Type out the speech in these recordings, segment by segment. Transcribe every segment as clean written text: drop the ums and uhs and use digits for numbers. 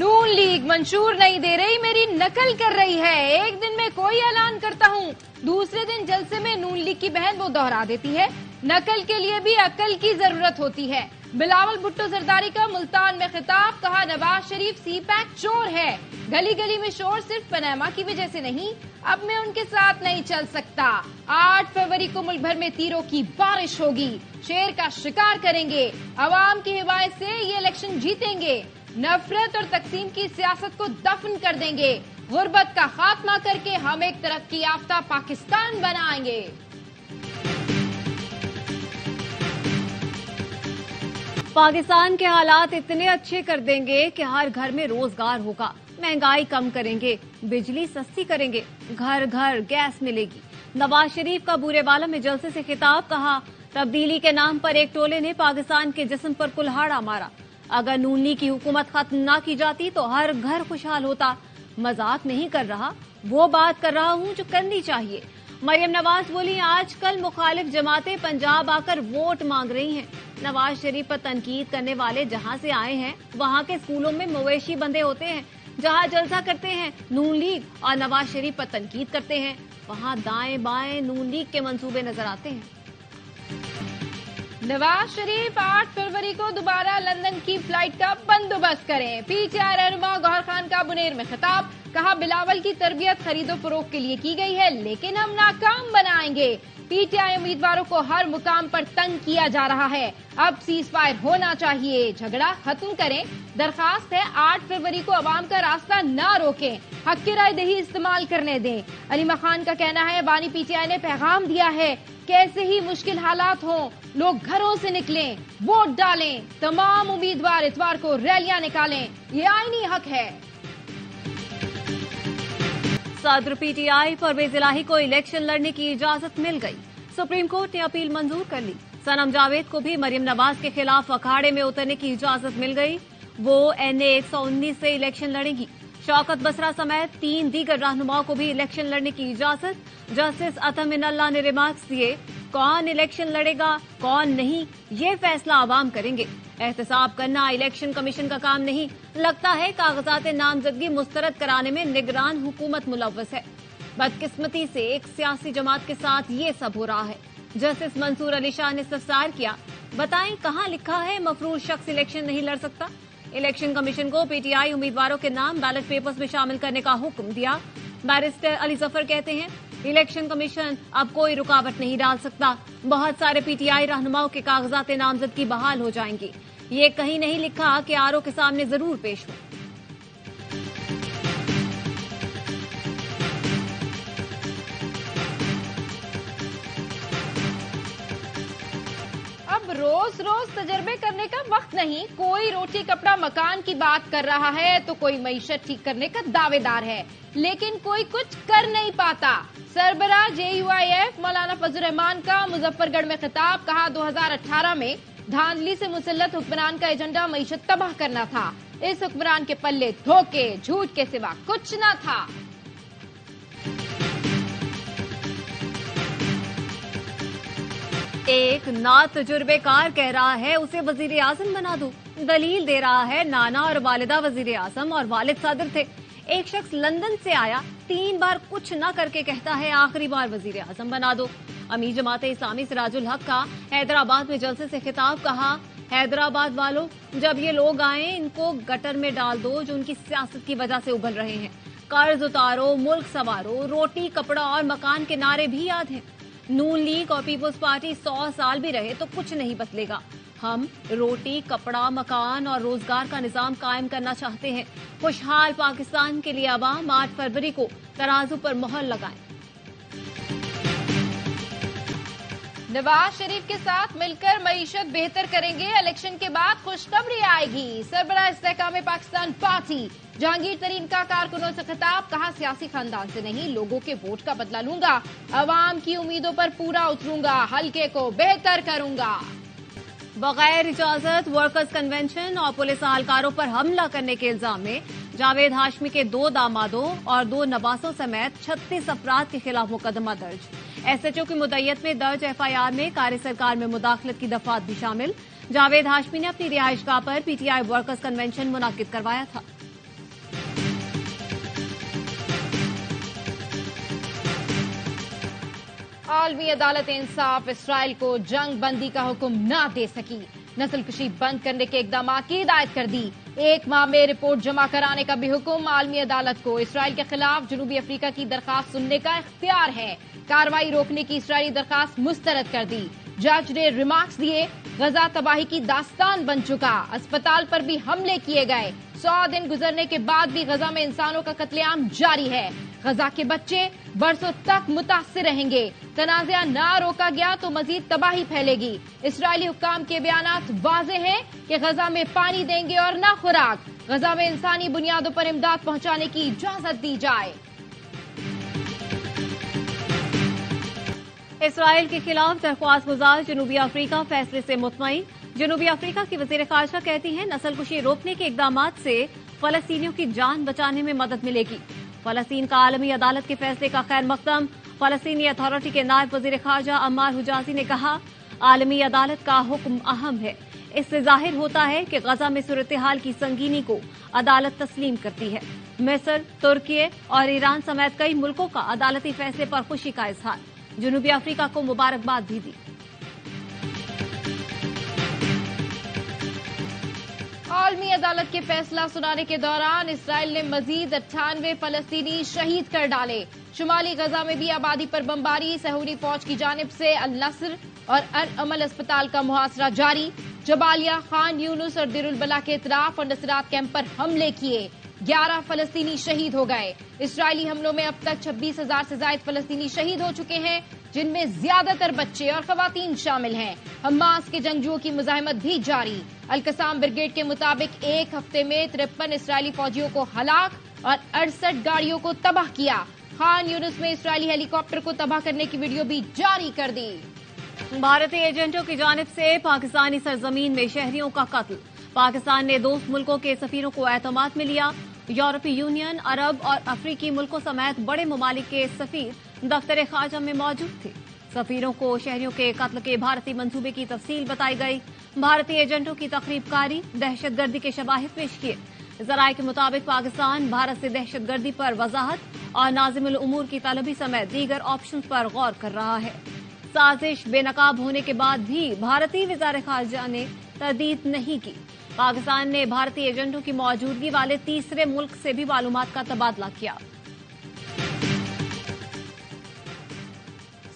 नून league मंशूर नहीं दे रही, मेरी नकल कर रही है। एक दिन में कोई ऐलान करता हूँ, दूसरे दिन जलसे में नून लीग की बहन वो दोहरा देती है। नकल के लिए भी अकल की जरूरत होती है। बिलावल भुट्टो जरदारी का मुल्तान में खिताब, कहा नवाज शरीफ सी पैक चोर है। गली गली में शोर सिर्फ पनामा की वजह से नहीं, अब मैं उनके साथ नहीं चल सकता। 8 फरवरी को मुल्क भर में तीरों की बारिश होगी, शेर का शिकार करेंगे, अवाम की हिमायत से ये इलेक्शन जीतेंगे। नफरत और तकसीम की सियासत को दफन कर देंगे, गुर्बत का खात्मा करके हम एक तरक्की याफ्ता पाकिस्तान बनाएंगे। पाकिस्तान के हालात इतने अच्छे कर देंगे कि हर घर में रोजगार होगा, महंगाई कम करेंगे, बिजली सस्ती करेंगे, घर घर गैस मिलेगी। नवाज शरीफ का बूरेवाला में जलसे से खिताब, कहा तब्दीली के नाम पर एक टोले ने पाकिस्तान के जिस्म पर कुल्हाड़ा मारा। अगर नून लीग की हुकूमत खत्म ना की जाती तो हर घर खुशहाल होता। मजाक नहीं कर रहा, वो बात कर रहा हूँ जो करनी चाहिए। मरियम नवाज बोली, आजकल मुखालिफ जमातें पंजाब आकर वोट मांग रही हैं। नवाज शरीफ पर तनकीद करने वाले जहां से आए हैं वहां के स्कूलों में मवेशी बंधे होते हैं। जहां जलसा करते हैं नून लीग और नवाज शरीफ पर तनकीद करते हैं, वहां दाएं बाएं नून लीग के मंसूबे नजर आते हैं। नवाज शरीफ 8 फरवरी को दोबारा लंदन की फ्लाइट का बंदोबस्त करें। पीटीआई रहनुमा गौहर खान का बुनेर में खिताब, कहा बिलावल की तरबियत खरीदो फरोख्त के लिए की गई है, लेकिन हम नाकाम बनाएंगे। पीटीआई उम्मीदवारों को हर मुकाम पर तंग किया जा रहा है, अब सीज फायर होना चाहिए, झगड़ा खत्म करें। दरखास्त है 8 फरवरी को अवाम का रास्ता ना रोकें, हक की राय दही इस्तेमाल करने दें। अलीमा खान का कहना है, बानी पीटीआई ने पैगाम दिया है, कैसे ही मुश्किल हालात हों लोग घरों से निकलें, वोट डालें, तमाम उम्मीदवार इतवार को रैलियां निकालें, ये आईनी हक है। सदर पीटीआई परवेज इलाही को इलेक्शन लड़ने की इजाजत मिल गई। सुप्रीम कोर्ट ने अपील मंजूर कर ली। सनम जावेद को भी मरियम नवाज के खिलाफ अखाड़े में उतरने की इजाजत मिल गई। वो NA 119 से इलेक्शन लड़ेंगी। शौकत बसरा समेत 3 दीगर रहनुमाओं को भी इलेक्शन लड़ने की इजाजत। जस्टिस अतम इनल्लाह ने रिमार्क्स दिए, कौन इलेक्शन लड़ेगा कौन नहीं ये फैसला आवाम करेंगे। एहतसाब करना इलेक्शन कमीशन का काम नहीं, लगता है कागजात नामजदगी मुस्तरद कराने में निगरान हुकूमत मुलव्वस है। बदकिस्मती से एक सियासी जमात के साथ ये सब हो रहा है। जस्टिस मंसूर अली शाह ने इस्तफसार किया, बताएं कहां लिखा है मफरूज शख्स इलेक्शन नहीं लड़ सकता। इलेक्शन कमीशन को पीटीआई उम्मीदवारों के नाम बैलेट पेपर्स में शामिल करने का हुक्म दिया। बैरिस्टर अली जफर कहते हैं, इलेक्शन कमीशन अब कोई रुकावट नहीं डाल सकता, बहुत सारे पीटीआई रहनुमाओं के कागजात नामजदगी बहाल हो जाएंगे। ये कहीं नहीं लिखा कि आरओ के सामने जरूर पेश हो। अब रोज रोज तजर्बे करने का वक्त नहीं। कोई रोटी कपड़ा मकान की बात कर रहा है तो कोई मईशत ठीक करने का दावेदार है, लेकिन कोई कुछ कर नहीं पाता। सरबराह JUIF मौलाना फजल रहमान का मुजफ्फरगढ़ में खिताब, कहा 2018 में धांधली से मुसल्लत हुक्मरान का एजेंडा मईशत तबाह करना था। इस हुक्मरान के पल्ले धोखे झूठ के सिवा कुछ न था। एक ना तजुर्बेकार कह रहा है उसे वजीर आजम बना दो। दलील दे रहा है नाना और वालिदा वजीर आजम और वालिद सदर थे। एक शख्स लंदन से आया, 3 बार कुछ न करके कहता है आखिरी बार वजीर आजम बना दो। अमीर जमात इस्लामी सिराजुल हक का हैदराबाद में जलसे से खिताब, कहा हैदराबाद वालों जब ये लोग आए इनको गटर में डाल दो जो उनकी सियासत की वजह से उबल रहे हैं। कर्ज उतारो, मुल्क संवारो, रोटी कपड़ा और मकान के नारे भी याद हैं। नून लीग और पीपुल्स पार्टी 100 साल भी रहे तो कुछ नहीं बदलेगा। हम रोटी कपड़ा मकान और रोजगार का निजाम कायम करना चाहते हैं। खुशहाल पाकिस्तान के लिए अवाम 8 फरवरी को तराजू पर मोहर लगाएं। नवाज शरीफ के साथ मिलकर मईशत बेहतर करेंगे, इलेक्शन के बाद खुशखबरी आएगी। सरबराह इस्तेहकाम पाकिस्तान पार्टी जहांगीर तरीन का कारकुनों से खिताब, कहा सियासी खानदान से नहीं लोगों के वोट का बदला लूंगा, अवाम की उम्मीदों पर पूरा उतरूंगा, हल्के को बेहतर करूंगा। बगैर इजाजत वर्कर्स कन्वेंशन और पुलिस अहलकारों पर हमला करने के इल्जाम में जावेद हाशमी के 2 दामादों और 2 नवासों समेत 36 अफराद के खिलाफ मुकदमा दर्ज। SHO की मुद्दत में दर्ज FIR में कार्य सरकार में मुदाखलत की दफात भी शामिल। जावेद हाशमी ने अपनी रिहाइशगाह पर PTI वर्कर्स कन्वेंशन मुनाकिद करवाया था। आलमी अदालत इंसाफ इसराइल को जंग बंदी का हुक्म न दे सकी। नस्ल कुशी बंद करने के इकदाम की हिदायत कर दी। 1 माह में रिपोर्ट जमा कराने का भी हुक्म। आलमी अदालत को इसराइल के खिलाफ जनूबी अफ्रीका की दरखास्त सुनने का इख्तियार है। कार्रवाई रोकने की इसराइली दरखास्त मुस्तरद कर दी। जज ने रिमार्क्स दिए। गजा तबाही की दास्तान बन चुका। अस्पताल पर भी हमले किए गए। 100 दिन गुजरने के बाद भी गजा में इंसानों का कत्लेआम जारी है। गजा के बच्चे बरसों तक मुतासिर रहेंगे। तनाज़ा न रोका गया तो मजीद तबाही फैलेगी। इसराइली हुक्काम के बयानात वाज़े हैं कि गजा में पानी देंगे और न खुराक। गजा में इंसानी बुनियादों पर इमदाद पहुंचाने की इजाजत दी जाए। इसराइल के खिलाफ दरख्वास्त गुजार जनूबी अफ्रीका फैसले से मुतमईन। जनूबी अफ्रीका की वजीर खारजा कहती हैं नस्लकुशी रोकने के इकदामात से फलस्तीनियों की जान बचाने में मदद मिलेगी। फलस्तीन का आलमी अदालत के फैसले का खैर मकदम। फलस्तीनी अथॉरिटी के नायब वजीर खारजा अम्मार हुजाजी ने कहा आलमी अदालत का हुक्म अहम है। इससे जाहिर होता है कि गजा में सूरत हाल की संगीनी को अदालत तस्लीम करती है। मिस्र, तुर्की और ईरान समेत कई मुल्कों का अदालती फैसले पर खुशी का इजहार। जनूबी अफ्रीका को मुबारकबाद भी दी। आलमी अदालत के फैसला सुनाने के दौरान इसराइल ने मजीद 98 फलस्तीनी शहीद कर डाले। शुमाली गजा में भी आबादी पर बमबारी। सहूरी फौज की जानिब से अल नस्र और अल अमल अस्पताल का मुहासरा जारी। जबालिया, खान यूनुस और दिरुल बला के इतराफ और नसरात कैंप पर हमले किए। 11 फलस्तीनी शहीद हो गए। इसराइली हमलों में अब तक 26,000 से ज्यादा फलस्तीनी शहीद हो चुके हैं, जिनमें ज्यादातर बच्चे और खवातीन शामिल हैं। हमास के जंगजुओं की मुजाहिमत भी जारी। अल-कसाम ब्रिगेड के मुताबिक एक हफ्ते में 53 इसराइली फौजियों को हलाक और 68 गाड़ियों को तबाह किया। खान यूनुस में इसराइली हेलीकॉप्टर को तबाह करने की वीडियो भी जारी कर दी। भारतीय एजेंटों की जानिब से पाकिस्तानी सरजमीन में शहरियों का कत्ल। पाकिस्तान ने दोस्त मुल्कों के सफीरों को एतमाद में लिया। यूरोपीय यूनियन, अरब और अफ्रीकी मुल्कों समेत बड़े ममालिक के सफीर दफ्तर खारजा में मौजूद थे। सफीरों को शहरियों के कत्ल के भारतीय मंसूबे की तफसील बताई गई। भारतीय एजेंटों की तकरीबकारी, दहशतगर्दी के शवाहिद पेश किए। जराये के मुताबिक पाकिस्तान भारत से दहशतगर्दी पर वजाहत और नाजिमुल उमूर की तलबी समेत दीगर ऑप्शन पर गौर कर रहा है। साजिश बेनकाब होने के बाद भी भारतीय वज़ार खारजा ने तरदीद नहीं की। पाकिस्तान ने भारतीय एजेंटों की मौजूदगी वाले तीसरे मुल्क से भी मालूमात का तबादला किया।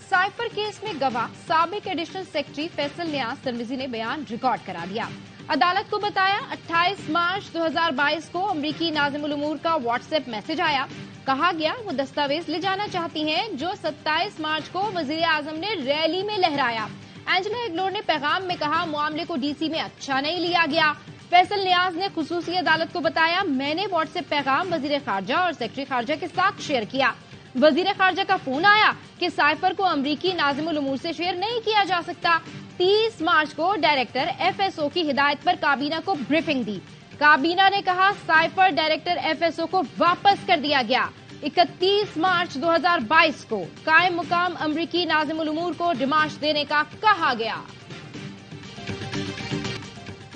साइफर केस में गवाह साबिक एडिशनल सेक्रेटरी फैसल नियाज तर्मिजी ने बयान रिकॉर्ड करा दिया। अदालत को बताया 28 मार्च 2022 को अमरीकी नाज़िमुल उमूर का व्हाट्सएप मैसेज आया। कहा गया वो दस्तावेज ले जाना चाहती हैं जो 27 मार्च को वजीर आजम ने रैली में लहराया। एंजेला इग्लोर ने पैगाम में कहा मामले को डीसी में अच्छा नहीं लिया गया। फैसल नियाज ने खुसूसी अदालत को बताया मैंने व्हाट्सएप पैगाम वजीर खारजा और सेक्रेटरी खारजा के साथ शेयर किया। वजीर खारजा का फोन आया कि साइफर को अमरीकी नाज़िमुल उमूर से शेयर नहीं किया जा सकता। 30 मार्च को डायरेक्टर एफएसओ की हिदायत पर काबीना को ब्रीफिंग दी। काबीना ने कहा साइफर डायरेक्टर एफएसओ को वापस कर दिया गया। 31 मार्च 2022 को कायम मुकाम अमरीकी नाज़िमुल उमूर को डिमाश देने का कहा गया।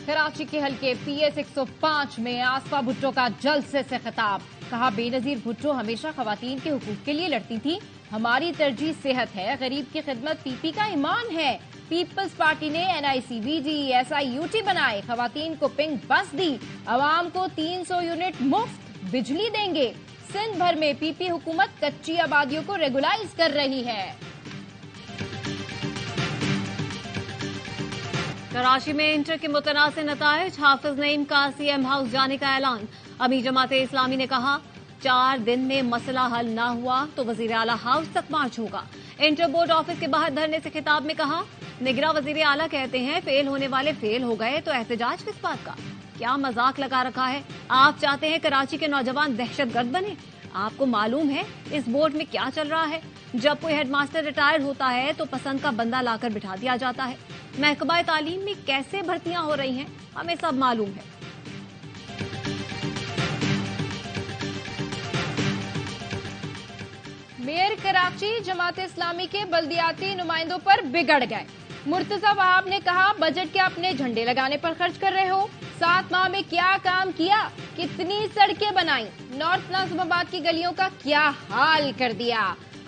कराची के हल्के पीएस 105 में आसफा भुट्टो का जलसे से खिताब। कहा बेनजीर भुट्टो हमेशा खवातीन के हुकूक के लिए लड़ती थी। हमारी तरजीह सेहत है, गरीब की खिदमत पीपी का ईमान है। पीपल्स पार्टी ने एनआईसीबीजी एसआईयूटी बनाए, खवातीन को पिंक बस दी, अवाम को 300 यूनिट मुफ्त बिजली देंगे। सिंध भर में पीपी हुकूमत कच्ची आबादियों को रेगुलाइज कर रही है। कराची में इंटर के मुतनाज़िर नताइज, हाफिज नईम का सीएम हाउस जाने का ऐलान। अमीर जमात इस्लामी ने कहा 4 दिन में मसला हल न हुआ तो वजीर आला हाउस तक मार्च होगा। इंटर बोर्ड ऑफिस के बाहर धरने से खिताब में कहा निगरां वजीर आला कहते हैं फेल होने वाले फेल हो गए तो एहतजाज किस बात का, क्या मजाक लगा रखा है। आप चाहते हैं कराची के नौजवान दहशतगर्द बने। आपको मालूम है इस बोर्ड में क्या चल रहा है। जब कोई हेडमास्टर रिटायर होता है तो पसंद का बंदा लाकर बिठा दिया जाता है। महकमा तालीम में कैसे भर्तियां हो रही हैं हमें सब मालूम है। मेयर कराची जमात इस्लामी के बल्दियाती नुमाइंदों पर बिगड़ गए। मुर्तजा वहाब ने कहा बजट क्या अपने झंडे लगाने पर खर्च कर रहे हो। 7 माह में क्या काम किया, कितनी सड़कें बनाई, नॉर्थ नाज़िमाबाद की गलियों का क्या हाल कर दिया।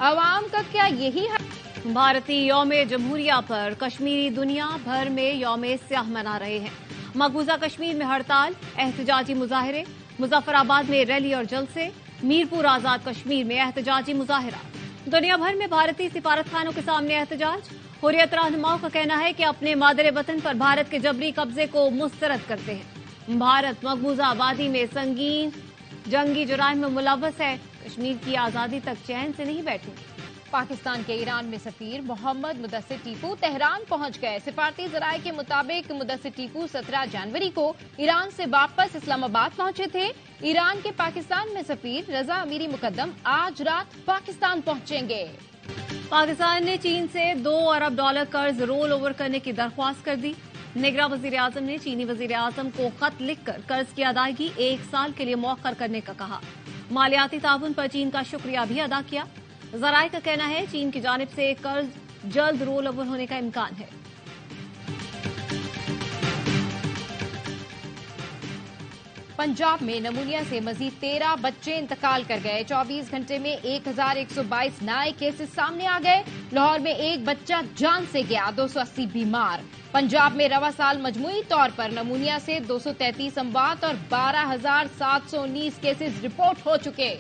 आवाम का क्या यही हाल भारतीय यौम जमहूरिया पर कश्मीरी दुनिया भर में यौम स्याह मना रहे हैं। मकबूजा कश्मीर में हड़ताल, एहतजाजी मुजाहरे, मुजफ्फराबाद में रैली और जलसे, मीरपुर आजाद कश्मीर में एहतजाजी मुजाहरा। दुनिया भर में भारतीय सिफारतखानों के सामने एहतजाज। हुर्रियत रहनुमाओं का कहना है कि अपने मादरे वतन पर भारत के जबरी कब्जे को मुस्तरद करते हैं। भारत मकबूजा आबादी में संगीन जंगी जुराइम में मुलव्वस है। कश्मीर की आजादी तक चैन से नहीं बैठेंगे। पाकिस्तान के ईरान में सफीर मोहम्मद मुदस्सिर टीपू तेहरान पहुंच गए। सिफारती जराये के मुताबिक मुदस्सिर टीपू 17 जनवरी को ईरान से वापस इस्लामाबाद पहुंचे थे। ईरान के पाकिस्तान में सफीर रजा अमीरी मुकद्दम आज रात पाकिस्तान पहुंचेंगे। पाकिस्तान ने चीन से $2 अरब कर्ज रोल ओवर करने की दरख्वास्त कर दी। निगरां वजीर आजम ने चीनी वजीर आजम को खत लिखकर कर्ज की अदायगी 1 साल के लिए मौखर करने का कहा। मालियाती ताउन पर चीन का शुक्रिया भी अदा किया। जराये का कहना है चीन की जानिब से कर्ज जल्द रोल ओवर होने का इम्कान है। पंजाब में नमूनिया से मजीद 13 बच्चे इंतकाल कर गए। 24 घंटे में 1122 नए केसेस सामने आ गए। लाहौर में एक बच्चा जान से गया, 280 बीमार। पंजाब में रवा साल मजमूई तौर पर नमूनिया से 233 अमवात और 12,719 केसेस रिपोर्ट हो चुके।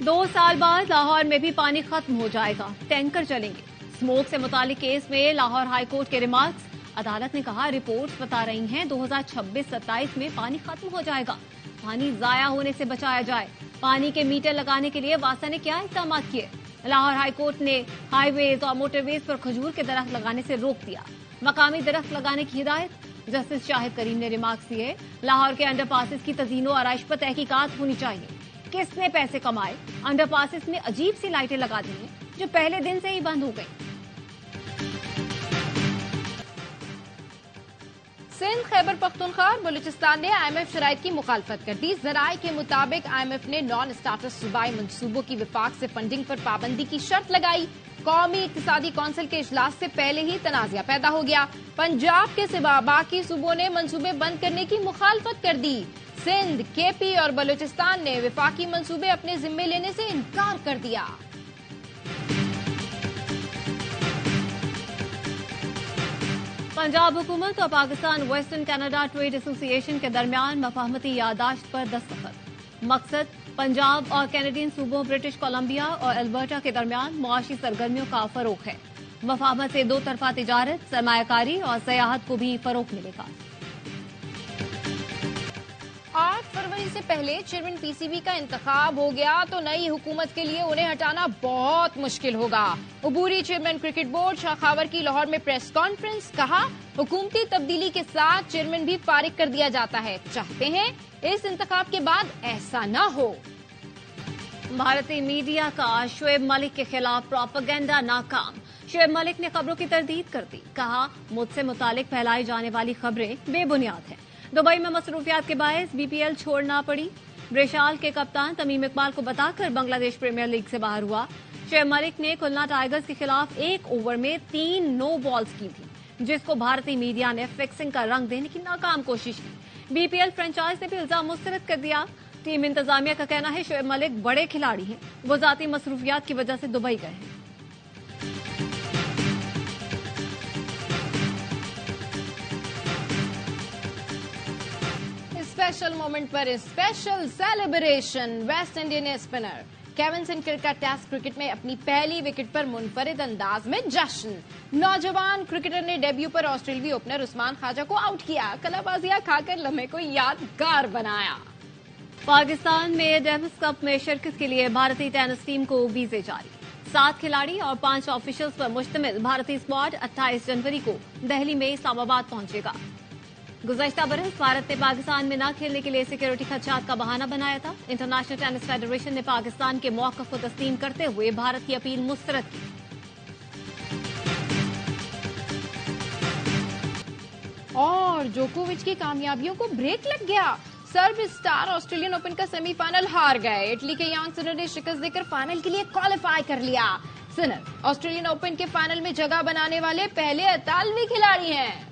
2 साल बाद लाहौर में भी पानी खत्म हो जाएगा, टैंकर चलेंगे। स्मोक से मुतालिक केस में लाहौर हाईकोर्ट के रिमार्क्स। अदालत ने कहा रिपोर्ट्स बता रही हैं 2026-27 में पानी खत्म हो जाएगा। पानी जाया होने से बचाया जाए। पानी के मीटर लगाने के लिए वासा ने क्या इक़दाम किए? लाहौर हाईकोर्ट ने हाईवेज और मोटरवेज पर खजूर के दरख्त लगाने से रोक दिया। मकामी दरख्त लगाने की हिदायत। जस्टिस शाहिद करीम ने रिमार्क्स दिए लाहौर के अंडरपासेस की तज़ीनो आराइश पर तहकीकात होनी चाहिए। किसने पैसे कमाए? अंडरपासेस में अजीब सी लाइटें लगा दी हैं जो पहले दिन से ही बंद हो गई। सिंध, खैबर पख्तूनख्वा और बलूचिस्तान ने IMF शराइत की मुखालफत कर दी। जराये के मुताबिक IMF ने नॉन स्टाटस सूबाई मंसूबों की विफाक से फंडिंग पर पाबंदी की शर्त लगाई। कौमी इक्तिसादी कौंसिल के इजलास से पहले ही तनाज़ा पैदा हो गया। पंजाब के सिवा बाकी सूबों ने मंसूबे बंद करने की मुखालफत कर दी। सिंध, KP और बलूचिस्तान ने विफाकी मंसूबे अपने जिम्मे लेने से इनकार कर दिया। पंजाब हुकूमत और Pakistan western Canada trade association के दरमियान मफाहमती यादाश्त पर दस्तखत। मकसद पंजाब और कैनेडियन सूबों ब्रिटिश कोलंबिया और अल्बर्टा के दरमियान मुआशी सरगर्मियों का फरोग है। मफाहमत से 2 तरफा तिजारत, सरमायाकारी और सयाहत को भी फरोग मिलेगा। 8 फरवरी से पहले चेयरमैन PCB का इंतखाब हो गया तो नई हुकूमत के लिए उन्हें हटाना बहुत मुश्किल होगा। उबूरी चेयरमैन क्रिकेट बोर्ड शाखावर की लाहौर में प्रेस कॉन्फ्रेंस। कहा हुकूमती तब्दीली के साथ चेयरमैन भी फारिग कर दिया जाता है। चाहते हैं इस इंतखाब के बाद ऐसा न हो। भारतीय मीडिया का शोएब मलिक के खिलाफ प्रोपेगेंडा नाकाम। शोएब मलिक ने खबरों की तरदीद कर दी। कहा मुझसे मुतालिक फैलाई जाने वाली खबरें बेबुनियाद हैं। दुबई में मसरूफियात के बायस BPL छोड़ना पड़ी। ब्रेशाल के कप्तान तमीम इकबाल को बताकर बांग्लादेश प्रीमियर लीग से बाहर हुआ। शोएब मलिक ने खुलना टाइगर्स के खिलाफ 1 ओवर में 3 नो बॉल्स की थी, जिसको भारतीय मीडिया ने फिक्सिंग का रंग देने की नाकाम कोशिश की। BPL फ्रेंचाइज ने भी इल्जाम मुस्तरद कर दिया। टीम इंतजामिया का कहना है शोएब मलिक बड़े खिलाड़ी हैं, वो जाती मसरूफियात की वजह से दुबई गए हैं। स्पेशल मोमेंट पर special celebration. West Indian spinner Kevin Sinkar का टेस्ट क्रिकेट में अपनी पहली विकेट पर मुनफरिद अंदाज में जश्न। नौजवान क्रिकेटर ने डेब्यू पर ऑस्ट्रेलियाई ओपनर उस्मान ख्वाजा को आउट किया। कलाबाजियां खाकर लम्हे को यादगार बनाया। पाकिस्तान में डेविस कप में शिरकत के लिए भारतीय टेनिस टीम को वीजे जारी। 7 खिलाड़ी और 5 ऑफिशियल्स पर मुश्तमिल भारतीय स्क्वाड 28 जनवरी को दिल्ली में इस्लामाबाद पहुंचेगा। गुज़श्ता बरस भारत ने पाकिस्तान में न खेलने के लिए सिक्योरिटी खदशात का बहाना बनाया था। इंटरनेशनल टेनिस फेडरेशन ने पाकिस्तान के मौक़िफ़ को तस्लीम करते हुए भारत की अपील मुस्तरद की। और जोकोविच की कामयाबियों को ब्रेक लग गया। सर्ब स्टार ऑस्ट्रेलियन ओपन का सेमीफाइनल हार गए। इटली के यांग सिनर ने शिकस्त देकर फाइनल के लिए क्वालिफाई कर लिया। सिनर ऑस्ट्रेलियन ओपन के फाइनल में जगह बनाने वाले पहले इतालवी खिलाड़ी हैं।